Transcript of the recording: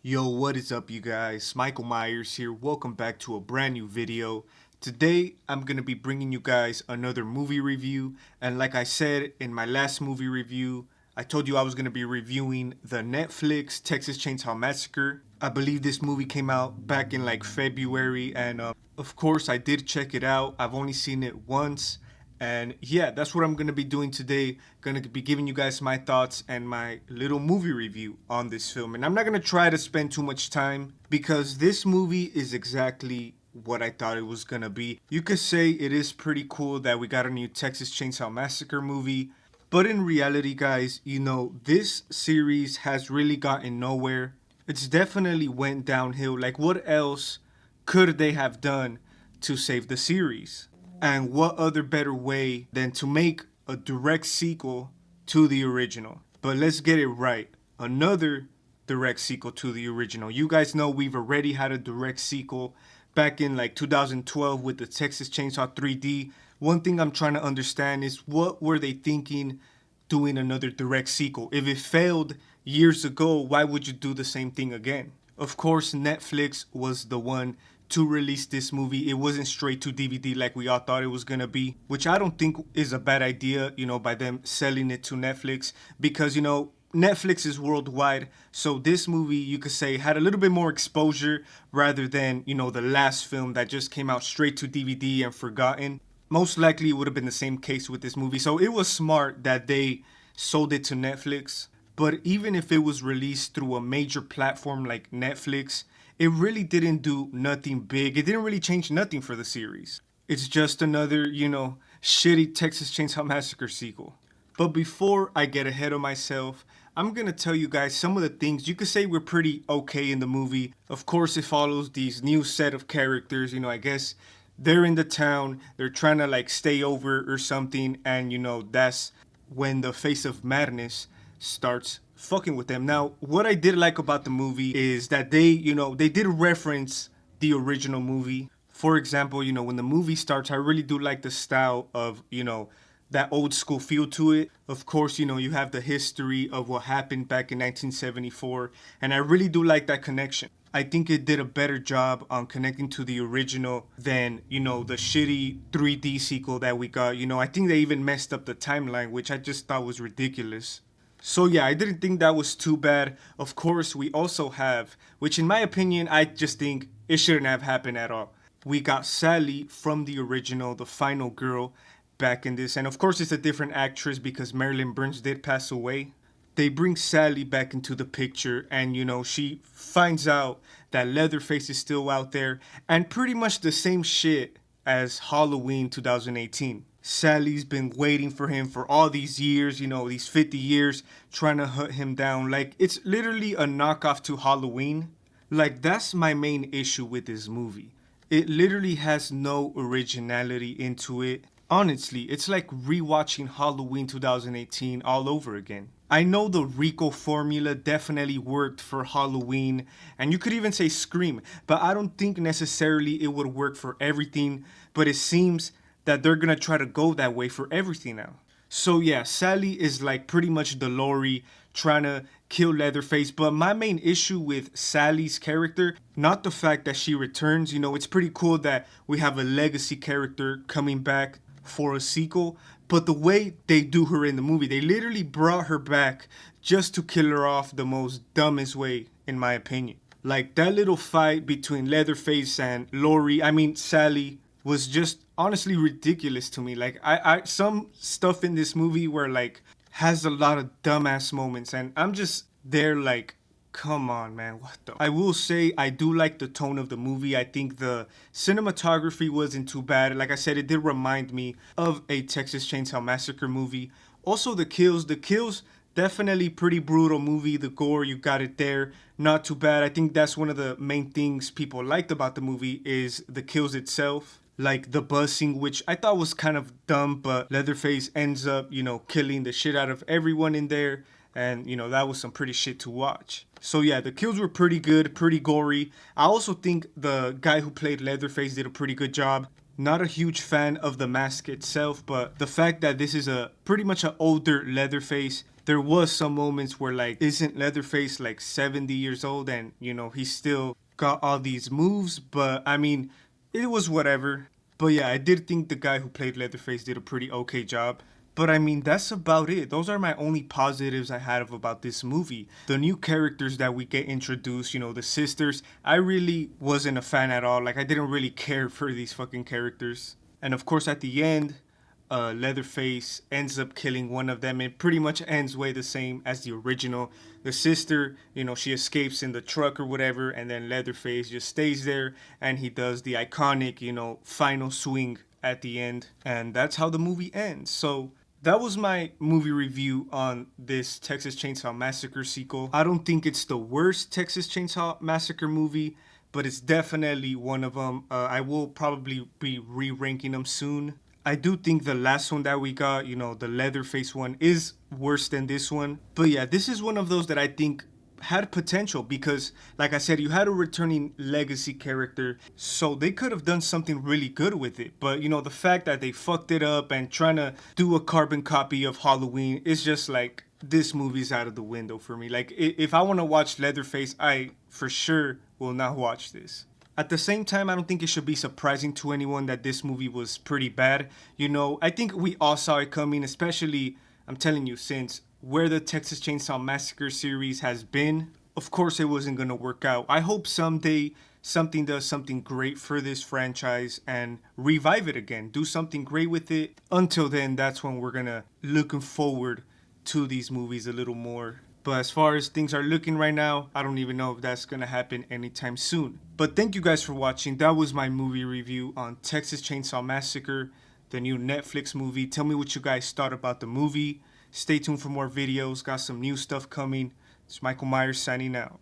Yo, what is up, you guys? Michael Myers here. Welcome back to a brand new video. Today, I'm going to be bringing you guys another movie review. And like I said in my last movie review, I told you I was going to be reviewing the Netflix Texas Chainsaw Massacre. I believe this movie came out back in like February. And of course, I did check it out. I've only seen it once. And yeah, that's what I'm going to be doing today. Going to be giving you guys my thoughts and my little movie review on this film. And I'm not going to try to spend too much time because this movie is exactly what I thought it was going to be. You could say it is pretty cool that we got a new Texas Chainsaw Massacre movie. But in reality, guys, this series has really gotten nowhere. It's definitely went downhill. Like, what else could they have done to save the series? And what other better way than to make a direct sequel to the original? But let's get it right. Another direct sequel to the original. You guys know we've already had a direct sequel back in like 2012 with the Texas Chainsaw 3D. One thing I'm trying to understand is what were they thinking doing another direct sequel? If it failed years ago, why would you do the same thing again? Of course, Netflix was the one to release this movie. It wasn't straight to DVD like we all thought it was gonna be, which I don't think is a bad idea, by them selling it to Netflix because, Netflix is worldwide. So this movie, you could say, had a little bit more exposure rather than, the last film that just came out straight to DVD and forgotten. Most likely it would have been the same case with this movie. So it was smart that they sold it to Netflix. But even if it was released through a major platform like Netflix, it really didn't do nothing big. It didn't really change nothing for the series. It's just another, shitty Texas Chainsaw Massacre sequel. But before I get ahead of myself, I'm gonna tell you guys some of the things you could say were pretty okay in the movie. Of course, it follows these new set of characters. I guess they're in the town, they're trying to like stay over or something, and that's when the face of madness starts fucking with them. Now, what I did like about the movie is that they did reference the original movie. For example, when the movie starts, I really do like the style of, that old school feel to it. Of course, you have the history of what happened back in 1974, and I really do like that connection. I think it did a better job on connecting to the original than, the shitty 3D sequel that we got. I think they even messed up the timeline, which I just thought was ridiculous. So yeah, I didn't think that was too bad. Of course, we also have, which in my opinion, I just think it shouldn't have happened at all. We got Sally from the original, the final girl, back in this. And of course, it's a different actress because Marilyn Burns did pass away. They bring Sally back into the picture and, she finds out that Leatherface is still out there and pretty much the same shit as Halloween 2018. Sally's been waiting for him for all these years, these 50 years, trying to hunt him down. Like, it's literally a knockoff to Halloween. Like, that's my main issue with this movie. It literally has no originality into it. Honestly, it's like rewatching Halloween 2018 all over again. I know the Rico formula definitely worked for Halloween, and you could even say Scream, but I don't think necessarily it would work for everything, but it seems that they're gonna try to go that way for everything now. So yeah, Sally is like pretty much the Laurie trying to kill Leatherface, but my main issue with Sally's character, not the fact that she returns, it's pretty cool that we have a legacy character coming back for a sequel, but the way they do her in the movie, they literally brought her back just to kill her off the most dumbest way, in my opinion. Like that little fight between Leatherface and Sally, was just honestly ridiculous to me. Like I some stuff in this movie where like has a lot of dumbass moments and I'm just there like, come on, man, what the? I will say I do like the tone of the movie. I think the cinematography wasn't too bad. Like I said, it did remind me of a Texas Chainsaw Massacre movie. Also the kills definitely pretty brutal movie. The gore, you got it there, not too bad. I think that's one of the main things people liked about the movie is the kills itself. Like the busing, which I thought was kind of dumb, but Leatherface ends up, killing the shit out of everyone in there. And, that was some pretty shit to watch. So yeah, the kills were pretty good, pretty gory. I also think the guy who played Leatherface did a pretty good job. Not a huge fan of the mask itself, but the fact that this is a pretty much an older Leatherface, there was some moments where, like, isn't Leatherface like 70 years old and, you know, he still got all these moves? But I mean, it was whatever. But yeah, I did think the guy who played Leatherface did a pretty okay job. But I mean, that's about it. Those are my only positives I had of about this movie. The new characters that we get introduced, you know, the sisters, I really wasn't a fan at all. Like, I didn't really care for these fucking characters. And of course, at the end, Leatherface ends up killing one of them. It pretty much ends way the same as the original. The sister, you know, she escapes in the truck or whatever, and then Leatherface just stays there, and he does the iconic, you know, final swing at the end, and that's how the movie ends. So that was my movie review on this Texas Chainsaw Massacre sequel. I don't think it's the worst Texas Chainsaw Massacre movie, but it's definitely one of them. I will probably be re-ranking them soon. I do think the last one that we got, you know, the Leatherface one, is worse than this one. But yeah, this is one of those that I think had potential because, like I said, you had a returning legacy character, so they could have done something really good with it. But, you know, the fact that they fucked it up and trying to do a carbon copy of Halloween is just like, this movie's out of the window for me. Like, if I want to watch Leatherface, I for sure will not watch this. At the same time, I don't think it should be surprising to anyone that this movie was pretty bad. You know, I think we all saw it coming, especially, I'm telling you, since where the Texas Chainsaw Massacre series has been. Of course, it wasn't going to work out. I hope someday something does something great for this franchise and revive it again. Do something great with it. Until then, that's when we're going to looking forward to these movies a little more. But as far as things are looking right now, I don't even know if that's going to happen anytime soon. But thank you guys for watching. That was my movie review on Texas Chainsaw Massacre, the new Netflix movie. Tell me what you guys thought about the movie. Stay tuned for more videos. Got some new stuff coming. It's Michael Myers signing out.